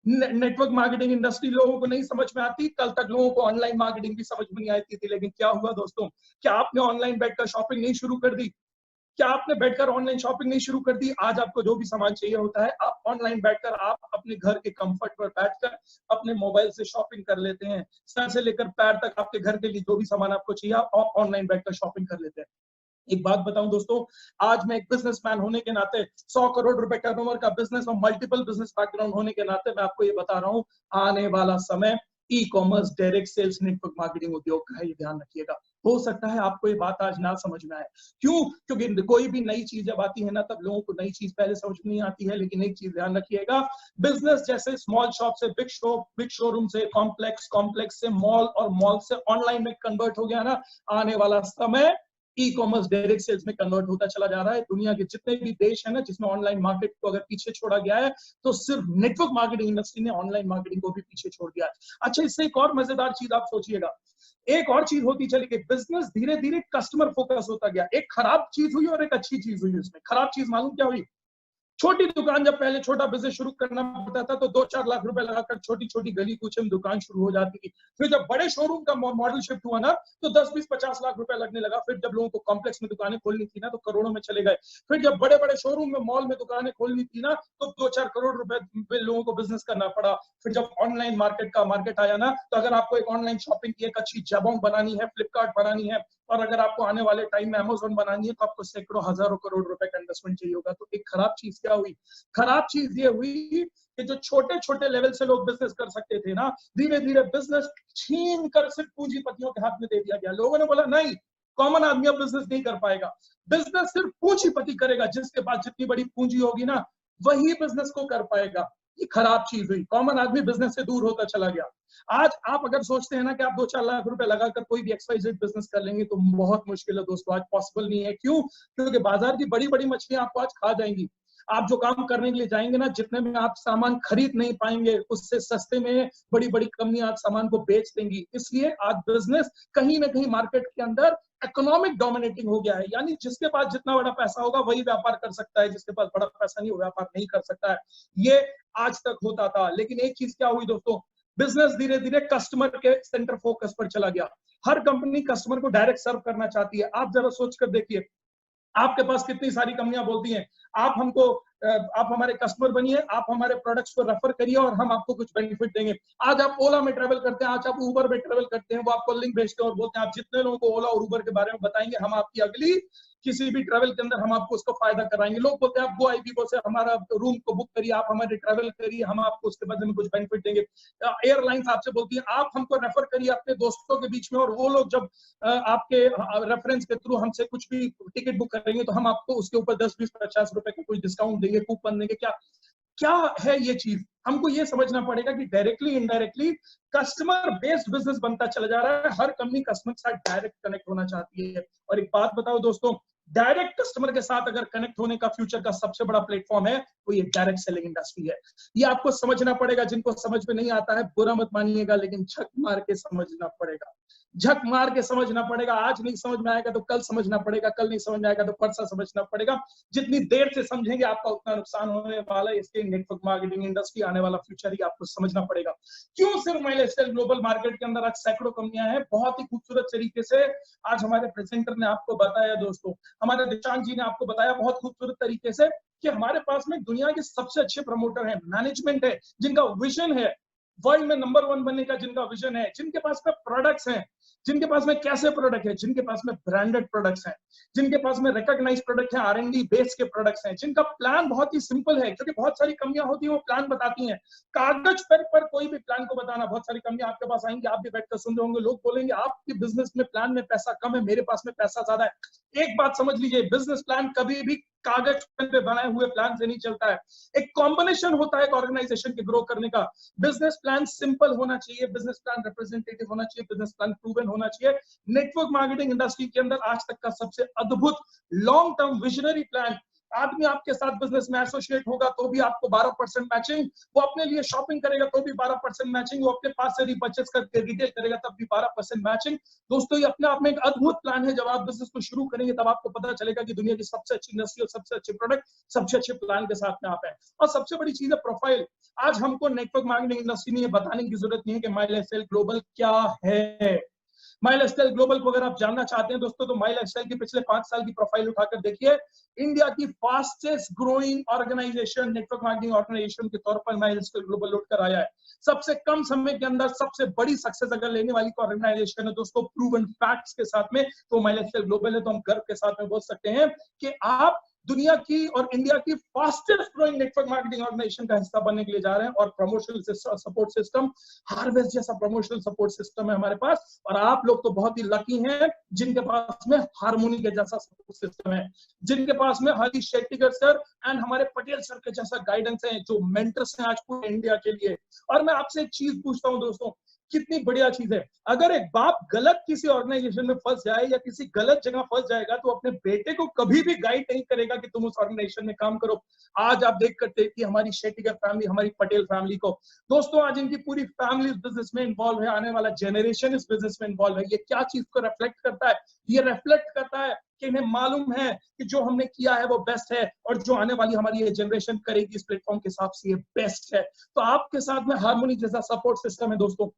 नेटवर्क मार्केटिंग इंडस्ट्री लोगों को नहीं समझ में आती, कल तक लोगों को ऑनलाइन मार्केटिंग भी समझ में नहीं आती थी। लेकिन क्या हुआ दोस्तों, क्या आपने ऑनलाइन बैठकर शॉपिंग नहीं शुरू कर दी? क्या आपने बैठकर ऑनलाइन शॉपिंग नहीं शुरू कर दी? आज आपको जो भी सामान चाहिए होता है आप ऑनलाइन बैठकर आप अपने घर के कंफर्ट पर बैठकर अपने मोबाइल से शॉपिंग कर लेते हैं। सर से लेकर पैर तक आपके घर के लिए जो भी सामान आपको चाहिए आप ऑनलाइन बैठकर शॉपिंग कर लेते हैं। एक बात बताऊं दोस्तों, आज मैं एक बिजनेसमैन होने के नाते 100 करोड़ रुपए टर्नओवर का बिजनेस और मल्टीपल बिजनेस बैकग्राउंड होने के नाते मैं आपको ये बता रहा हूं, आने वाला समय e commerce, direct sales, network marketing उद्योग का है, ये ध्यान रखिएगा। हो सकता है आपको ये बात आज ना समझ में आए। क्यों? क्योंकि कोई भी नई चीज जब आती है ना तब लोगों को नई चीज पहले समझ में नहीं आती है। लेकिन एक चीज ध्यान रखिएगा, बिजनेस जैसे स्मॉल शॉप से बिग शोरूम से कॉम्प्लेक्स, कॉम्प्लेक्स से मॉल और मॉल से ऑनलाइन में कन्वर्ट हो गया ना, आने वाला समय ई कॉमर्स डायरेक्ट सेल्स में कन्वर्ट होता चला जा रहा है। दुनिया के जितने भी देश है ना जिसमें ऑनलाइन मार्केट को अगर पीछे छोड़ा गया है तो सिर्फ नेटवर्क मार्केटिंग इंडस्ट्री ने ऑनलाइन मार्केटिंग को भी पीछे छोड़ दिया है। अच्छा इससे एक और मजेदार चीज आप सोचिएगा, एक और चीज होती चली गई, बिजनेस धीरे धीरे कस्टमर फोकस होता गया। एक खराब चीज हुई और एक अच्छी चीज हुई। इसमें खराब चीज मालूम क्या हुई? छोटी दुकान, जब पहले छोटा बिजनेस शुरू करना पड़ता था तो 2-4 लाख रुपए लगाकर छोटी छोटी गली कूचे में दुकान शुरू हो जाती थी। फिर जब बड़े शोरूम का मॉडल शिफ्ट हुआ ना तो 10-20-50 लाख रुपए लगने लगा। फिर जब लोगों को कॉम्प्लेक्स में दुकानें खोलनी थी ना तो करोड़ों में चले गए। फिर जब बड़े बड़े शोरूम में मॉल में दुकानें खोलनी थी ना तो 2-4 करोड़ रुपए में लोगों को बिजनेस करना पड़ा। फिर जब ऑनलाइन मार्केट आया ना तो अगर आपको एक ऑनलाइन शॉपिंग की एक अच्छी जबोंग बनानी है, फ्लिपकार्ट बनानी है और अगर आपको आने वाले टाइम में अमेज़न बनानी है तो आपको सैकड़ों हजारों करोड़ रुपए का इन्वेस्टमेंट चाहिए होगा। तो एक खराब चीज क्या हुई? खराब चीज ये हुई कि जो छोटे छोटे लेवल से लोग बिजनेस कर सकते थे ना, धीरे धीरे बिजनेस छीन कर सिर्फ पूंजीपतियों के हाथ में दे दिया गया। लोगों ने बोला नहीं, कॉमन आदमी अब बिजनेस नहीं कर पाएगा, बिजनेस सिर्फ पूंजीपति करेगा, जिसके पास जितनी बड़ी पूंजी होगी ना वही बिजनेस को कर पाएगा। ये खराब चीज हुई, कॉमन आदमी बिजनेस से दूर होता चला गया। आज आप अगर सोचते हैं ना कि आप 2-4 लाख रुपए लगाकर कोई भी XYZ बिजनेस कर लेंगे तो बहुत मुश्किल है दोस्तों, आज पॉसिबल नहीं है। क्यों? क्योंकि बाजार की बड़ी बड़ी मछलियां आपको आज खा जाएंगी। आप जो काम करने के लिए जाएंगे ना, जितने में आप सामान खरीद नहीं पाएंगे उससे सस्ते में बड़ी बड़ी कंपनियां आज सामान को बेच देंगी। इसलिए आज बिजनेस कहीं ना कहीं मार्केट के अंदर इकोनॉमिक डोमिनेटिंग हो गया है, यानी जिसके पास जितना बड़ा पैसा होगा वही व्यापार कर सकता है, जिसके पास बड़ा पैसा नहीं वो व्यापार नहीं कर सकता है। ये आज तक होता था, लेकिन एक चीज क्या हुई दोस्तों, बिजनेस धीरे धीरे कस्टमर के सेंटर फोकस पर चला गया। हर कंपनी कस्टमर को डायरेक्ट सर्व करना चाहती है। आप जरा सोच कर देखिए, आपके पास कितनी सारी कंपनियां बोलती हैं आप हमको आप हमारे कस्टमर बनिए, आप हमारे प्रोडक्ट्स को रेफर करिए और हम आपको कुछ बेनिफिट देंगे। आज आप ओला में ट्रेवल करते हैं, आज आप उबर में ट्रेवल करते हैं, वो आपको लिंक भेजते हैं और बोलते हैं आप जितने लोगों को ओला और उबर के बारे में बताएंगे हम आपकी अगली किसी भी ट्रेवल के अंदर हम आपको उसको फायदा कराएंगे। लोग बोलते हैं आप गो आईपीओ से हमारा रूम को बुक करिए, आप हमारे ट्रेवल करिए, हम आपको उसके बदले में कुछ बेनिफिट देंगे। एयरलाइंस आपसे बोलती है आप हमको रेफर करिए अपने दोस्तों के बीच में, और वो लोग जब आपके रेफरेंस के थ्रू हमसे कुछ भी टिकट बुक करेंगे तो हम आपको उसके ऊपर 10, 20, 50 रुपए का कुछ डिस्काउंट देंगे, कूपन देंगे। क्या क्या है ये चीज? हमको ये समझना पड़ेगा कि directly indirectly customer based business बनता चला जा रहा है। हर कंपनी कस्टमर के साथ डायरेक्ट कनेक्ट होना चाहती है। और एक बात बताओ दोस्तों, डायरेक्ट कस्टमर के साथ अगर कनेक्ट होने का फ्यूचर का सबसे बड़ा प्लेटफॉर्म है तो ये डायरेक्ट सेलिंग इंडस्ट्री है। ये आपको समझना पड़ेगा। जिनको समझ में नहीं आता है बुरा मत मानिएगा, लेकिन झक मार के समझना पड़ेगा, झक मार के समझना पड़ेगा। आज नहीं समझ में आएगा तो कल समझना पड़ेगा, कल नहीं समझ में आएगा तो परसों समझना पड़ेगा। जितनी देर से समझेंगे आपका उतना नुकसान होने वाला है। इसके नेटवर्क मार्केटिंग इंडस्ट्री आने वाला फ्यूचर ही आपको समझना पड़ेगा। क्यों सिर्फ माइलस्टाइल ग्लोबल मार्केट के अंदर आज सैकड़ों कंपनियां हैं। बहुत ही खूबसूरत तरीके से आज हमारे प्रेजेंटर ने आपको बताया दोस्तों, हमारे दिशांत जी ने आपको बताया बहुत खूबसूरत तरीके से कि हमारे पास में दुनिया के सबसे अच्छे प्रमोटर हैं, मैनेजमेंट है, जिनका विजन है वर्ल्ड में नंबर 1 बनने का, जिनका विजन है, जिनके पास में प्रोडक्ट्स हैं, जिनके पास में कैसे प्रोडक्ट है, जिनके पास में ब्रांडेड प्रोडक्ट्स हैं, जिनके पास में रिकॉग्नाइज प्रोडक्ट है, आर&डी बेस के प्रोडक्ट्स हैं, जिनका प्लान बहुत ही सिंपल है। क्योंकि बहुत सारी कंपनियां होती हैं वो प्लान बताती हैं, कागज पर कोई भी प्लान को बताना। बहुत सारी कंपनियां आपके पास आएंगी, आप भी बैठकर सुन रहे होंगे, लोग बोलेंगे आपके बिजनेस में प्लान में पैसा कम है, मेरे पास में पैसा ज्यादा है। एक बात समझ लीजिए, बिजनेस प्लान कभी भी कागज पे बनाए हुए प्लान से नहीं चलता है। एक कॉम्बिनेशन होता है एक ऑर्गेनाइजेशन के ग्रो करने का। बिजनेस प्लान सिंपल होना चाहिए, बिजनेस प्लान रिप्रेजेंटेटिव होना चाहिए, बिजनेस प्लान प्रूवन होना चाहिए। नेटवर्क मार्केटिंग इंडस्ट्री के अंदर आज तक का सबसे अद्भुत लॉन्ग टर्म विजनरी प्लान, आदमी आपके साथ बिजनेस में एसोसिएट होगा तो भी आपको 12% मैचिंग, वो अपने लिए शॉपिंग करेगा तो भी 12% मैचिंग, वो अपने पास से रिपर्चेस करके रिटेल करेगा तब भी 12% मैचिंग। दोस्तों ये अपने आप में एक अद्भुत प्लान है। जब आप बिजनेस को शुरू करेंगे तब आपको पता चलेगा कि दुनिया की सबसे अच्छी इंडस्ट्री और सबसे अच्छे प्रोडक्ट सबसे अच्छे प्लान के साथ में आप हैं। और सबसे बड़ी चीज है प्रोफाइल। आज हमको नेटवर्क मार्केटिंग इंडस्ट्री में ये बताने की जरूरत नहीं है कि माइलस्टाइल ग्लोबल क्या है। माइलस्टाइल ग्लोबल को अगर आप जानना चाहते हैं दोस्तों तो माइलस्टाइल की पिछले 5 साल की प्रोफाइल उठाकर देखिए। इंडिया की fastest growing organisation, network marketing organisation के तौर पर माइलस्टाइल ग्लोबल उठकर आया है। सबसे कम समय के अंदर सबसे बड़ी सक्सेस अगर लेने वाली ऑर्गेनाइजेशन है दोस्तों प्रूवन फैक्ट्स के साथ में, तो माइलस्टाइल ग्लोबल है। तो हम गर्व के साथ में बोल सकते हैं कि आप दुनिया की और इंडिया की fastest growing network marketing organisation का हिस्सा बनने के लिए जा रहे हैं। और प्रमोशनल सपोर्ट सिस्टम, हार्वेस्ट जैसा प्रमोशनल सपोर्ट सिस्टम है हमारे पास। और आप लोग तो बहुत ही लकी हैं जिनके पास में हार्मोनी के जैसा सपोर्ट सिस्टम है, जिनके पास में हरीश शेट्टीकर सर एंड हमारे पटेल सर के जैसा गाइडेंस है, जो मेंटर्स हैं आज पूरे इंडिया के लिए। और मैं आपसे एक चीज पूछता हूं दोस्तों, कितनी बढ़िया चीज है, अगर एक बाप गलत किसी ऑर्गेनाइजेशन में फंस जाए या किसी गलत जगह फंस जाएगा तो अपने बेटे को कभी भी गाइड नहीं करेगा कि तुम उस ऑर्गेनाइजेशन में काम करो। आज आप देख करते कि हमारी शेट्टीकर फैमिली, हमारी पटेल फैमिली को दोस्तों आज इनकी पूरी फैमिली इस बिजनेस में इन्वॉल्व है, आने वाला जनरेशन इस बिजनेस में इन्वॉल्व है। ये क्या चीज को रिफ्लेक्ट करता है? ये रिफ्लेक्ट करता है कि इन्हें मालूम है कि जो हमने किया है वो बेस्ट है और जो आने वाली हमारी ये जनरेशन करेगी इस प्लेटफॉर्म के हिसाब से ये बेस्ट है। तो आपके साथ में हार्मोनी जैसा सपोर्ट सिस्टम है दोस्तों।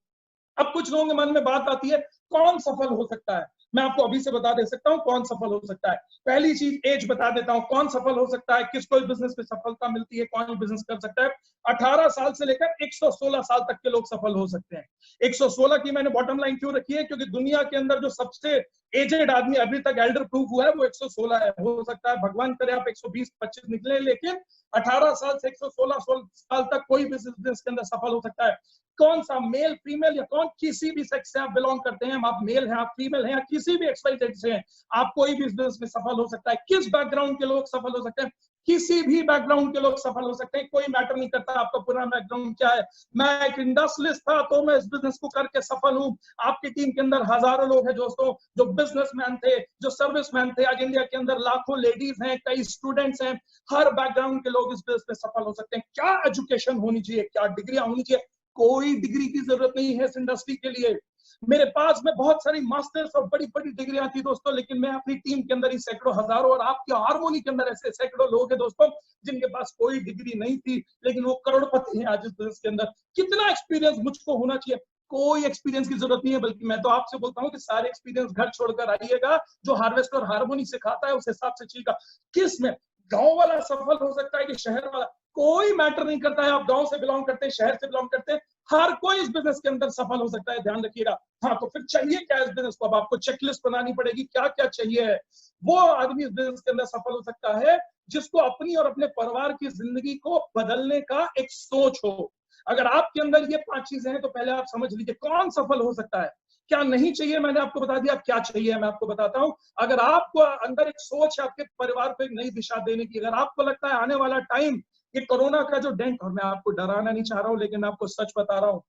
अब कुछ लोगों के मन में बात आती है कौन सफल हो सकता है? मैं आपको अभी से बता दे सकता हूं कौन सफल हो सकता है। पहली चीज एज बता देता हूं, कौन सफल हो सकता है, किसको इस बिजनेस में सफलता मिलती है, कौन बिजनेस कर सकता है। 18 साल से लेकर 116 साल तक के लोग सफल हो सकते हैं। 116 की मैंने बॉटम लाइन क्यों रखी है? क्योंकि दुनिया के अंदर जो सबसे एजेड आदमी अभी तक एल्डर प्रूफ हुआ है वो 116 है। हो सकता है भगवान करे आप 120-25 निकले, लेकिन 18 साल से 116 साल तक कोई भी बिजनेस के अंदर सफल हो सकता है। कौन सा, मेल फीमेल या कौन, किसी भी सेक्स से आप बिलोंग करते हैं, आप मेल हैं, आप फीमेल हैं, या किसी भी XYZ से हैं, आप कोई भी बिजनेस में सफल हो सकता है। किस बैकग्राउंड के लोग सफल हो सकते हैं? किसी भी बैकग्राउंड के लोग सफल हो सकते हैं, कोई मैटर नहीं करता आपका पुराना बैकग्राउंड क्या है। मैं एक इंडस्ट्रियलिस्ट था तो मैं इस बिजनेस को करके सफल हूं। आपकी टीम के अंदर हजारों लोग हैं दोस्तों जो बिजनेसमैन थे, जो सर्विसमैन थे। आज इंडिया के अंदर लाखों लेडीज हैं, कई स्टूडेंट्स हैं, हर बैकग्राउंड के लोग इस बिजनेस में सफल हो सकते हैं। क्या एजुकेशन होनी चाहिए, क्या डिग्रियां होनी चाहिए? कोई डिग्री की जरूरत नहीं है इस इंडस्ट्री के लिए। मेरे पास में बहुत सारी मास्टर्स और बड़ी बड़ी डिग्रियां थी दोस्तों, लेकिन मैं अपनी टीम के अंदर ही सैकड़ों हजारों, और आपके हार्मोनी के अंदर ऐसे सैकड़ों लोग हैं दोस्तों जिनके पास कोई डिग्री नहीं थी, लेकिन वो करोड़पति हैं आज इस बिजनेस के अंदर। कितना एक्सपीरियंस मुझको होना चाहिए? कोई एक्सपीरियंस की जरूरत नहीं है, बल्कि मैं तो आपसे बोलता हूँ कि सारे एक्सपीरियंस घर छोड़कर आइएगा। जो हार्वेस्ट और हार्मोनी सिखाता है उस हिसाब से चाहिएगा। किस में गांव वाला सफल हो सकता है कि शहर वाला, कोई मैटर नहीं करता है। आप गांव से बिलोंग करते हैं, शहर से बिलोंग करते हैं, हर कोई इस बिजनेस के अंदर सफल हो सकता है, ध्यान रखिएगा। हाँ, तो फिर चाहिए क्या इस बिजनेस को? अब आपको चेकलिस्ट बनानी पड़ेगी, क्या क्या चाहिए है। वो आदमी इस बिजनेस के अंदर सफल हो सकता है जिसको अपनी और अपने परिवार की जिंदगी को बदलने का एक सोच हो। अगर आपके अंदर ये 5 चीजें हैं तो पहले आप समझ लीजिए कौन सफल हो सकता है। क्या नहीं चाहिए मैंने आपको बता दिया, क्या चाहिए मैं आपको बताता हूं। अगर आपको अंदर एक सोच है आपके परिवार को एक नई दिशा देने की, अगर आपको लगता है आने वाला टाइम, ये कोरोना का जो डेंट, और मैं आपको डराना नहीं चाह रहा हूं लेकिन मैं आपको सच बता रहा हूं,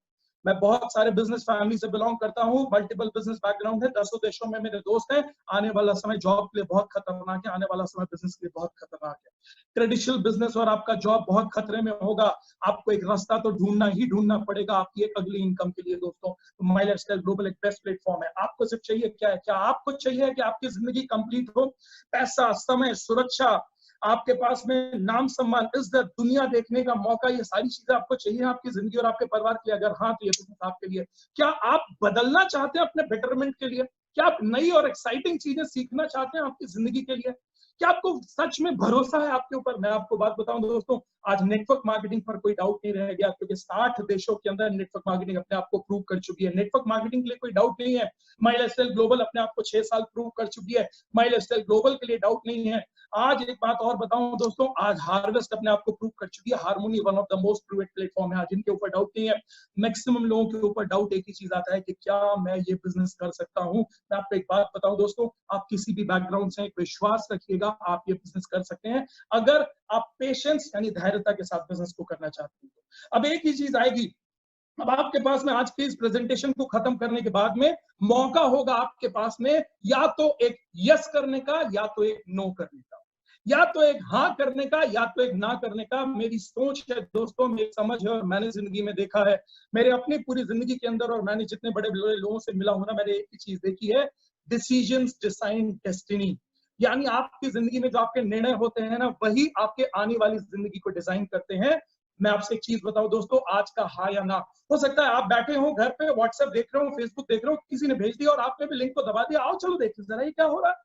मैं बहुत सारे बिजनेस फैमिली से बिलोंग करता हूं, मल्टीपल बिजनेस बैकग्राउंड है, 10 देशों में मेरे दोस्त हैं। आने वाला समय जॉब के लिए बहुत खतरनाक है, आने वाला समय बिजनेस के लिए बहुत खतरनाक है। ट्रेडिशनल बिजनेस और आपका जॉब बहुत खतरे में होगा। आपको एक रास्ता तो ढूंढना ही ढूंढना पड़ेगा आपकी एक अगली इनकम के लिए दोस्तों। माई लाइफस्टाइल ग्लोबल एक बेस्ट प्लेटफॉर्म है। आपको सिर्फ चाहिए क्या है? क्या आपको चाहिए कि आपकी जिंदगी कंप्लीट हो? पैसा, समय, सुरक्षा, आपके पास में नाम, सम्मान, इज्जत, दुनिया देखने का मौका, ये सारी चीजें आपको चाहिए आपकी जिंदगी और आपके परिवार के लिए? अगर हाँ, तो ये बिजनेस आपके लिए। क्या आप बदलना चाहते हैं अपने बेटरमेंट के लिए? क्या आप नई और एक्साइटिंग चीजें सीखना चाहते हैं आपकी जिंदगी के लिए? क्या आपको सच में भरोसा है आपके ऊपर? मैं आपको बात बताऊं दोस्तों, आज नेटवर्क मार्केटिंग पर कोई डाउट नहीं रह गया, क्योंकि 60 देशों के अंदर नेटवर्क मार्केटिंग अपने आप को प्रूव कर चुकी है। नेटवर्क मार्केटिंग के लिए कोई डाउट नहीं है। माई लाइफस्टाइल ग्लोबल अपने आप को 6 साल प्रूव कर चुकी है। माई लाइफस्टाइल ग्लोबल के लिए डाउट नहीं है। आज एक बात और बताऊं दोस्तों, आज हार्वेस्ट अपने आप को प्रूव कर चुकी है। Harmony one of the most proved platform है आज, इनके ऊपर डाउट नहीं है। मैक्सिमम लोगों के ऊपर डाउट एक ही चीज आता है कि क्या मैं ये बिजनेस कर सकता हूं। मैं आपको एक बात बताऊं दोस्तों, आप किसी भी बैकग्राउंड से एक विश्वास रखिएगा, आप ये बिजनेस कर सकते हैं अगर आप पेशेंस यानी धैर्यता के साथ बिजनेस को करना चाहते हैं। अब एक ही चीज आएगी, अब आपके पास में आज के इस प्रेजेंटेशन को खत्म करने के बाद में मौका होगा आपके पास में या तो एक यस करने का, या तो एक नो करने का, या तो एक हाँ करने का, या तो एक ना करने का। मेरी सोच है दोस्तों, मेरी समझ है, और मैंने जिंदगी में देखा है, मेरे अपनी पूरी जिंदगी के अंदर, और मैंने जितने बड़े बड़े लोगों से मिला हूं ना, मैंने एक ही चीज देखी है, डिसीजंस डिसाइड डेस्टिनी। यानी आपकी जिंदगी में जो आपके निर्णय होते हैं ना, वही आपके आने वाली जिंदगी को डिजाइन करते हैं। मैं आपसे एक चीज बताऊं दोस्तों, आज का हाँ या ना, हो सकता है आप बैठे हो घर पे, व्हाट्सएप देख रहे हो, फेसबुक देख रहे हो, किसी ने भेज दिया और आपने भी लिंक को दबा दिया, आओ चलो देखिए जरा ये क्या हो रहा है।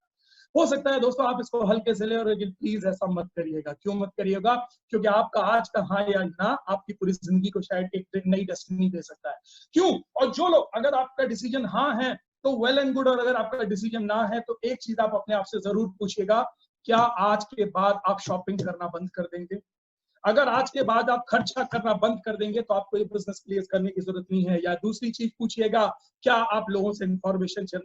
हो सकता है दोस्तों आप इसको हल्के से ले, और लेकिन प्लीज ऐसा मत करिएगा। क्यों मत करिएगा? क्योंकि आपका आज का हाँ या ना आपकी पूरी जिंदगी को शायद एक नई डेस्टिनी दे सकता है। क्यों? और जो लोग, अगर आपका डिसीजन हाँ है तो वेल एंड गुड, और अगर आपका डिसीजन ना है तो एक चीज आप अपने आप से जरूर पूछिएगा, क्या आज के बाद आप शॉपिंग करना बंद कर देंगे? अगर आज के बाद आप खर्चा करना बंद कर देंगे तो आपको ये बिजनेस क्लियर करने की जरूरत नहीं है। या दूसरी चीज पूछिएगा, क्या आप लोगों से इंफॉर्मेशन शेयर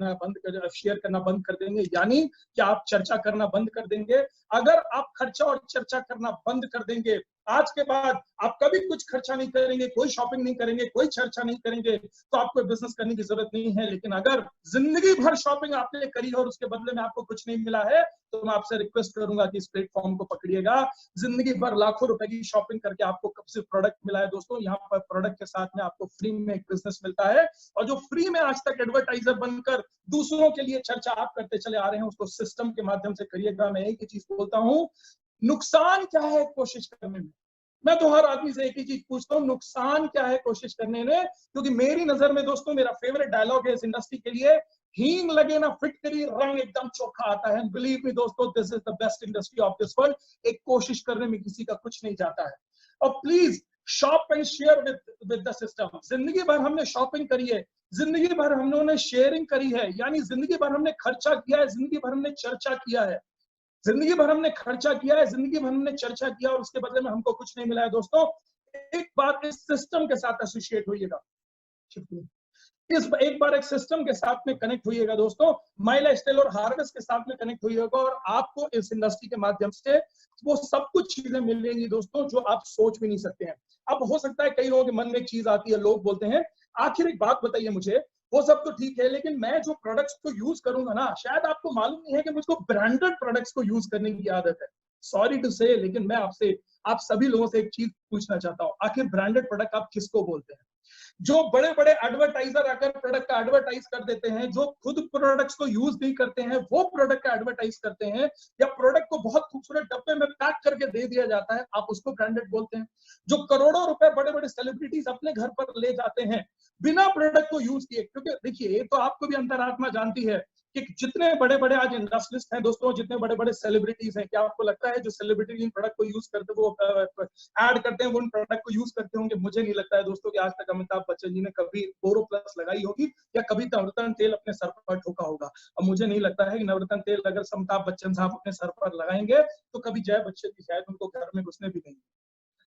करना बंद कर देंगे? यानी क्या आप चर्चा करना बंद कर देंगे? अगर आप खर्चा और चर्चा करना बंद कर देंगे, आज के बाद आप कभी कुछ खर्चा नहीं करेंगे, कोई शॉपिंग नहीं करेंगे, कोई चर्चा नहीं करेंगे, तो आपको बिजनेस करने की जरूरत नहीं है। लेकिन अगर जिंदगी भर शॉपिंग आपने करी और उसके बदले में आपको कुछ नहीं मिला है, तो मैं आपसे रिक्वेस्ट करूंगा कि इस प्लेटफॉर्म को पकड़िएगा। जिंदगी भर लाखों रुपए की शॉपिंग करके आपको कब से प्रोडक्ट मिला है दोस्तों? यहाँ पर प्रोडक्ट के साथ में आपको फ्री में एक बिजनेस मिलता है, और जो फ्री में आज तक एडवर्टाइजर बनकर दूसरों के लिए चर्चा आप करते चले आ रहे हैं, उसको सिस्टम के माध्यम से करिएगा। मैं एक ही चीज बोलता हूँ, नुकसान क्या है कोशिश करने में? मैं तो हर आदमी से एक ही चीज पूछता हूँ, नुकसान क्या है कोशिश करने में? क्योंकि मेरी नजर में दोस्तों, मेरा फेवरेट डायलॉग है इस इंडस्ट्री के लिए, हींग लगे ना फिटकरी, रंग एकदम चोखा आता है। बिलीव मी दोस्तों, this is the best industry of this world. एक कोशिश करने में किसी का कुछ नहीं जाता है। और please shop and share with the system. जिंदगी भर हमने शॉपिंग करी है, जिंदगी भर हमने शेयरिंग करी है, यानी जिंदगी भर हमने खर्चा किया है, जिंदगी भर हमने चर्चा किया है, जिंदगी भर हमने खर्चा किया है, जिंदगी भर हमने चर्चा किया, और उसके बदले में हमको कुछ नहीं मिला है दोस्तों। एक बार इस सिस्टम के साथ एसोसिएट होइएगा। इस एक बार एक सिस्टम के साथ में कनेक्ट हुईएगा दोस्तों, माई लाइफस्टाइल और हार्वेस्ट के साथ में कनेक्ट हुईएगा, और आपको इस इंडस्ट्री के माध्यम से वो सब कुछ चीजें मिलेंगी दोस्तों जो आप सोच भी नहीं सकते हैं। अब हो सकता है कई लोगों के मन में एक चीज आती है, लोग बोलते हैं आखिर एक बात बताइए मुझे, वो सब तो ठीक है लेकिन मैं जो प्रोडक्ट्स को यूज करूंगा ना, शायद आपको मालूम नहीं है कि मुझको ब्रांडेड प्रोडक्ट्स को यूज करने की आदत है। सॉरी टू से, लेकिन मैं आपसे, आप सभी लोगों से एक चीज पूछना चाहता हूं, आखिर ब्रांडेड प्रोडक्ट आप किसको बोलते हैं? जो बड़े बड़े एडवर्टाइजर आकर प्रोडक्ट का एडवर्टाइज कर देते हैं, जो खुद प्रोडक्ट्स को यूज नहीं करते हैं वो प्रोडक्ट का एडवर्टाइज करते हैं, या प्रोडक्ट को बहुत खूबसूरत डब्बे में पैक करके दे दिया जाता है, आप उसको ब्रांडेड बोलते हैं। जो करोड़ों रुपए बड़े बड़े सेलिब्रिटीज अपने घर पर ले जाते हैं बिना प्रोडक्ट को यूज किए, क्योंकि देखिए ये तो आपको भी अंतरात्मा जानती है कि जितने बड़े बड़े आज इंडस्ट्रियलिस्ट हैं दोस्तों, जितने बड़े बड़े सेलिब्रिटीज हैं, क्या आपको लगता है जो सेलिब्रिटी इन प्रोडक्ट को यूज करते वो ऐड करते हैं वो उन प्रोडक्ट को यूज करते होंगे? मुझे नहीं लगता है दोस्तों कि आज तक अमिताभ बच्चन जी ने कभी बोरो प्लस लगाई होगी या कभी नवरत्न तेल अपने सर पर ठोका होगा। और मुझे नहीं लगता है कि नवरत्न तेल अगर अमिताभ बच्चन साहब अपने सर पर लगाएंगे तो कभी जय बच्चन जी शायद उनको घर में घुसने भी नहीं।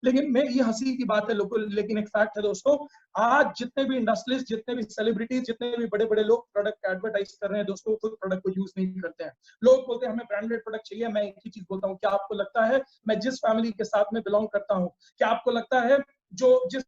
लेकिन मैं, ये हंसी की बात है लोगों, लेकिन एक फैक्ट है दोस्तों, आज जितने भी इंडस्ट्रियलिस्ट, जितने भी सेलिब्रिटीज, जितने भी बड़े बड़े लोग प्रोडक्ट एडवर्टाइज कर रहे हैं दोस्तों, खुद प्रोडक्ट को यूज नहीं करते हैं। लोग बोलते हैं हमें ब्रांडेड प्रोडक्ट चाहिए। मैं एक ही चीज बोलता हूँ, क्या आपको लगता है, मैं जिस फैमिली के साथ में बिलोंग करता हूँ, क्या आपको लगता है जो जिस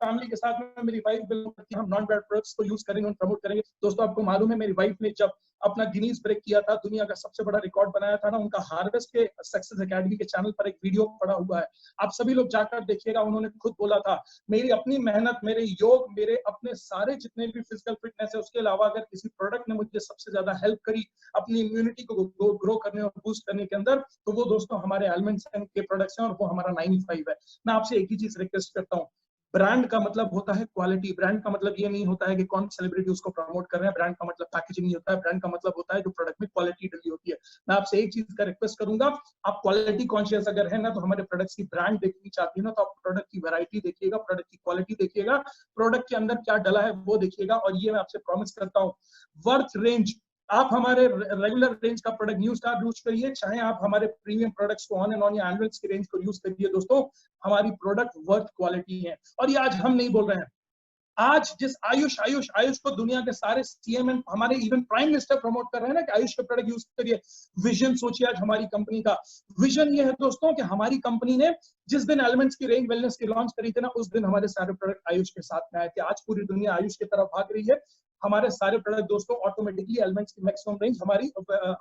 फैमिली के साथ में मेरी वाइफ बिलोंग करती है, हम नॉन ब्रांड प्रोडक्ट्स को यूज करेंगे और प्रमोट करेंगे? दोस्तों आपको मालूम है, मेरी वाइफ ने जब अपना गिनीज ब्रेक किया था, दुनिया का सबसे बड़ा रिकॉर्ड बनाया था ना, उनका हार्वेस्ट के सक्सेस एकेडमी के चैनल पर एक वीडियो पड़ा हुआ है, आप सभी लोग जाकर देखिएगा। उन्होंने खुद बोला था, मेरी अपनी मेहनत, मेरे योग, मेरे अपने सारे जितने भी फिजिकल फिटनेस है, उसके अलावा अगर किसी प्रोडक्ट ने मुझे सबसे ज्यादा हेल्प करी अपनी इम्यूनिटी को ग्रो करने और बूस्ट करने के अंदर, तो वो दोस्तों हमारे एलिमेंट्स के प्रोडक्ट्स हैं, और वो हमारा 95 है। मैं आपसे एक ही चीज रिक्वेस्ट करता हूँ, ब्रांड का मतलब होता है क्वालिटी। ब्रांड का मतलब ये नहीं होता है कि कौन सेलिब्रिटी उसको प्रमोट कर रहे हैं। ब्रांड का मतलब पैकेजिंग नहीं होता है। ब्रांड का मतलब होता है जो प्रोडक्ट में क्वालिटी डली होती है। मैं आपसे एक चीज का रिक्वेस्ट करूंगा, आप क्वालिटी कॉन्शियस अगर है ना, तो हमारे प्रोडक्ट्स की ब्रांड देखनी चाहती है ना, तो आप प्रोडक्ट की वैरायटी देखिएगा, प्रोडक्ट की क्वालिटी देखिएगा, प्रोडक्ट के अंदर क्या डला है वो देखिएगा। और ये मैं आपसे प्रॉमिस करता हूँ, वर्थ रेंज, आप हमारे रेगुलर रेंज का प्रोडक्ट न्यू स्टार यूज करिए, चाहे आप हमारे प्रीमियम प्रोडक्ट्स को ऑन एंड ऑन या एनुअल्स की रेंज को यूज करिए दोस्तों, हमारी प्रोडक्ट वर्थ क्वालिटी है। और ये आज हम नहीं बोल रहे हैं, आज जिस आयुष आयुष आयुष को दुनिया के सारे सीएम एंड हमारे इवन प्राइम मिनिस्टर प्रमोट कर रहे हैं ना कि आयुष के प्रोडक्ट यूज करिए, विजन सोचिए आज हमारी कंपनी का। विजन ये है दोस्तों कि हमारी कंपनी ने जिस दिन एलिमेंट्स की रेंज वेलनेस की लॉन्च करी थी ना, उस दिन हमारे सारे प्रोडक्ट आयुष के साथ में आए थे। आज पूरी दुनिया आयुष की तरफ भाग रही है। हमारे सारे प्रोडक्ट दोस्तों ऑटोमेटिकली एलिमेंट्स की मैक्सिमम रेंज हमारी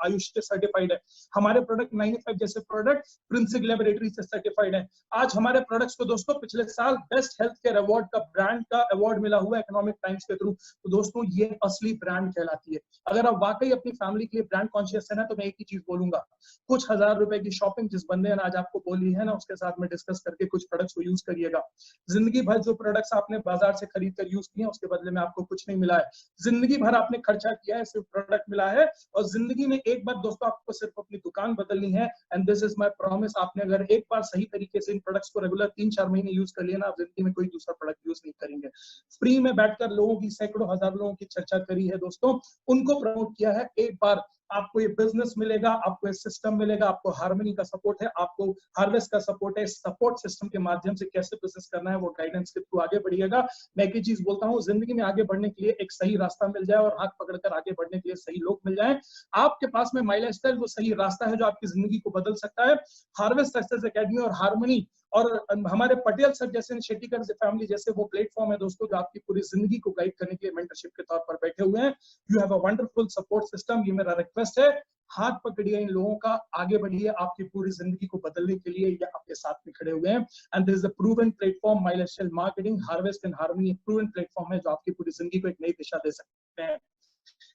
आयुष से सर्टिफाइड है। हमारे प्रोडक्ट 95 जैसे प्रोडक्ट प्रिंसिक लेबोरेटरी से सर्टिफाइड है। आज हमारे प्रोडक्ट्स को दोस्तों पिछले साल बेस्ट हेल्थ केयर अवार्ड का ब्रांड का अवार्ड मिला हुआ है इकोनॉमिक टाइम्स के थ्रू। तो दोस्तों ये असली ब्रांड कहलाती है। अगर आप वाकई अपनी फैमिली के लिए ब्रांड कॉन्शियस है ना, तो मैं एक ही चीज बोलूंगा, कुछ हजार रुपए की शॉपिंग जिस बंदे ने आज आपको बोली है ना, उसके साथ में डिस्कस करके कुछ प्रोडक्ट्स को यूज करिएगा। जिंदगी भर जो प्रोडक्ट्स आपने बाजार से खरीद कर यूज किए, उसके बदले में आपको कुछ नहीं मिला है। जिंदगी भर आपने खर्चा किया है, सिर्फ प्रोडक्ट मिला है। और जिंदगी में एक बार दोस्तों आपको सिर्फ अपनी दुकान बदलनी है, and this is my promise. आपने अगर एक बार सही तरीके से इन प्रोडक्ट्स को रेगुलर 3-4 महीने यूज कर लिया ना, आप जिंदगी में कोई दूसरा प्रोडक्ट यूज नहीं करेंगे। फ्री में बैठकर लोगों की, सैकड़ों हजार लोगों की चर्चा करी है दोस्तों, उनको प्रमोट किया है। एक बार आपको ये बिजनेस मिलेगा, आपको ये सिस्टम मिलेगा, आपको हार्मनी का सपोर्ट है, आपको हार्वेस्ट का सपोर्ट है। सपोर्ट सिस्टम के माध्यम से कैसे बिजनेस करना है वो गाइडेंस के थ्रू आगे बढ़िएगा। मैं एक ही चीज बोलता हूँ, जिंदगी में आगे बढ़ने के लिए एक सही रास्ता मिल जाए और हाथ पकड़कर आगे बढ़ने के लिए सही लोग मिल जाएं। आपके पास में माई लाइफस्टाइल वो सही रास्ता है जो आपकी जिंदगी को बदल सकता है। हार्वेस्ट सक्सेस एकेडमी और हार्मनी और हमारे पटेल सर जैसे, शेट्टीकर फैमिली जैसे वो प्लेटफॉर्म है दोस्तों जो आपकी पूरी जिंदगी को गाइड करने के लिए मेंटरशिप के तौर पर बैठे हुए हैं। You have a wonderful support system. ये मेरा रिक्वेस्ट है, हाथ पकड़िए इन लोगों का, आगे बढ़िए। आपकी पूरी जिंदगी को बदलने के लिए ये आपके साथ में खड़े हुए हैं। And this is a proven platform, my lifestyle marketing, harvest and harmony एक प्रूवन प्लेटफॉर्म है जो आपकी पूरी जिंदगी को एक नई दिशा दे सकते हैं।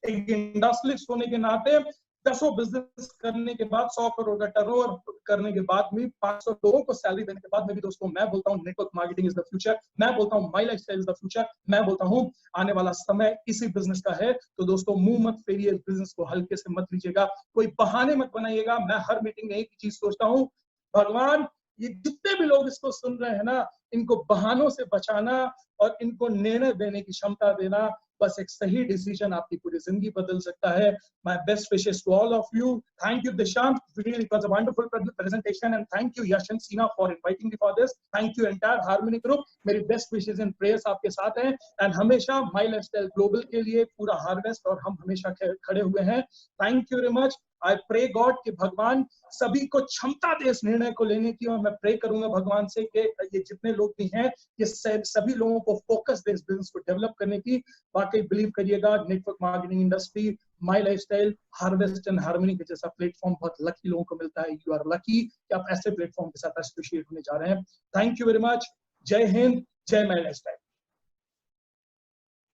एक इंडस्ट्रियलिस्ट होने के नाते 10 बिजनेस करने के बाद, 100 करोड़ का टर्नओवर करने के बाद भी, 500 लोगों को सैलरी देने के बाद में भी दोस्तों मैं बोलता हूँ network marketing is the future. मैं बोलता हूँ माई लाइफस्टाइल इज द फ्यूचर। मैं बोलता हूँ आने वाला समय इसी बिजनेस का है। तो दोस्तों मुंह मत फेरिए, इस बिजनेस को हल्के से मत लीजिएगा, कोई बहाने मत बनाइएगा। मैं हर मीटिंग में एक ही चीज सोचता हूँ, भगवान ये जितने भी लोग इसको सुन रहे हैं ना, इनको बहानों से बचाना और इनको निर्णय देने की क्षमता देना। बस एक सही डिसीजन आपकी पूरी जिंदगी बदल सकता है। My best wishes to all of you. Thank you Dishant, really it was a wonderful presentation and thank you Yash and Sina for inviting me for this. Thank you entire Harmony group. मेरी best wishes and prayers आपके साथ हैं and हमेशा my lifestyle global के लिए पूरा harvest और हम हमेशा खड़े हुए हैं। Thank you very much. I pray God कि भगवान सभी को क्षमता दे इस निर्णय को लेने की, और मैं प्रे करूंगा भगवान से कि ये जितने लोग भी हैं ये सभी लोगों को फोकस दे इस बिजनेस को डेवलप करने की। वाकई बिलीव करिएगा, network marketing industry, my lifestyle, harvest and harmony के जैसा प्लेटफॉर्म बहुत लकी लोगों को मिलता है। यू आर लकी कि आप ऐसे प्लेटफॉर्म के साथ एसोसिएट होने जा रहे हैं। Thank you very much. जय हिंद, जय माय लाइफस्टाइल।